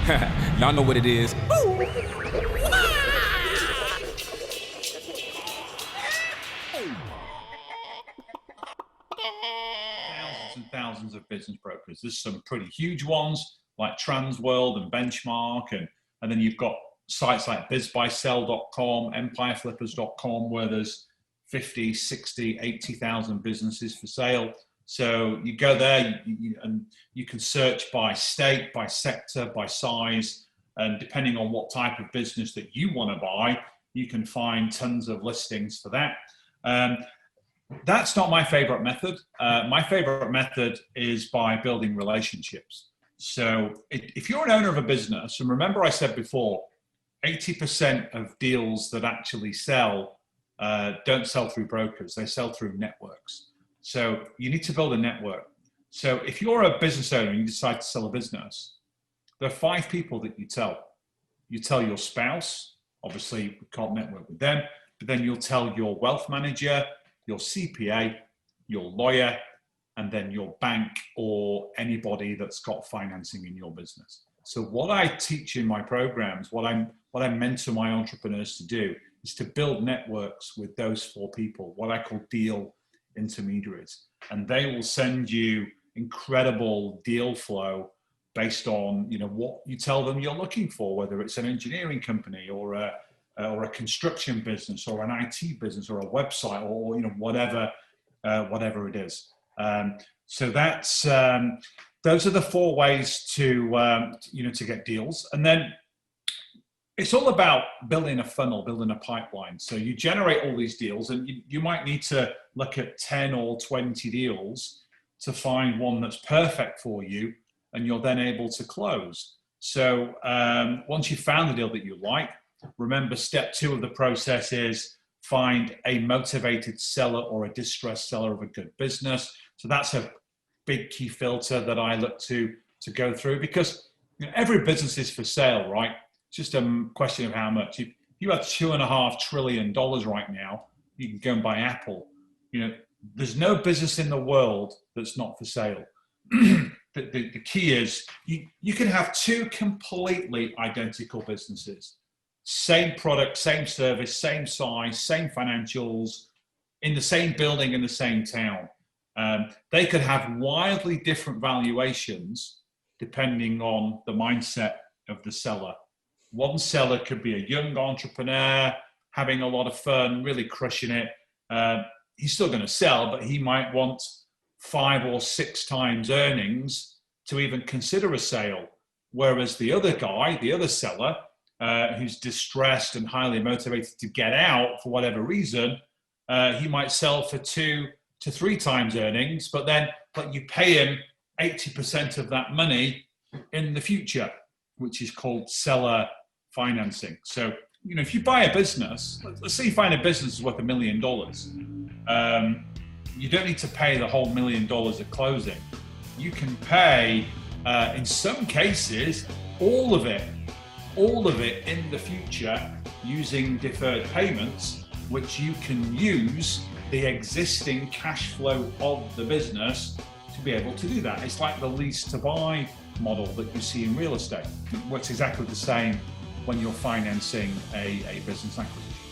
Y'all know what it is. Thousands and thousands of business brokers. There's some pretty huge ones like Transworld and Benchmark, and then you've got sites like bizbuysell.com, empireflippers.com, where there's 50, 60, 80,000 businesses for sale. So you go there and you can search by state, by sector, by size, and depending on what type of business that you want to buy, you can find tons of listings for that. That's not my favorite method. My favorite method is by building relationships. So if you're an owner of a business, and remember I said before, 80% of deals that actually sell don't sell through brokers, they sell through networks. So you need to build a network. So if you're a business owner and you decide to sell a business, there are 5 people that you tell. You tell your spouse, obviously we can't network with them, but then you'll tell your wealth manager, your CPA, your lawyer, and then your bank or anybody that's got financing in your business. So what I teach in my programs, what I mentor my entrepreneurs to do is to build networks with those 4 people, what I call deal intermediaries. And they will send you incredible deal flow based on, you know, what you tell them you're looking for, whether it's an engineering company or a construction business or an IT business or a website or, you know, whatever it is. So that's those are the 4 ways to you know, to get deals. And then it's all about building a funnel, building a pipeline. So you generate all these deals, and you might need to look at 10 or 20 deals to find one that's perfect for you, and you're then able to close. So once you've found the deal that you like, remember step 2 of the process is find a motivated seller or a distressed seller of a good business. So that's a big key filter that I look to go through, because, you know, every business is for sale, right? It's just a question of how much. If you have $2.5 trillion right now, you can go and buy Apple. You know, there's no business in the world that's not for sale. The key is you can have 2 completely identical businesses, same product, same service, same size, same financials, in the same building in the same town. They could have wildly different valuations depending on the mindset of the seller. One seller could be a young entrepreneur having a lot of fun, really crushing it. He's still going to sell, but he might want 5 or 6 times earnings to even consider a sale. Whereas the other guy, the other seller, who's distressed and highly motivated to get out for whatever reason, he might sell for 2 to 3 times earnings, but you pay him 80% of that money in the future, which is called seller financing. So, you know, if you buy a business, let's say you find a business is worth $1 million, you don't need to pay the whole $1 million at closing. You can pay, in some cases, all of it in the future using deferred payments, which you can use the existing cash flow of the business to be able to do that. It's like the lease to buy model that you see in real estate. It works exactly the same when you're financing a business acquisition.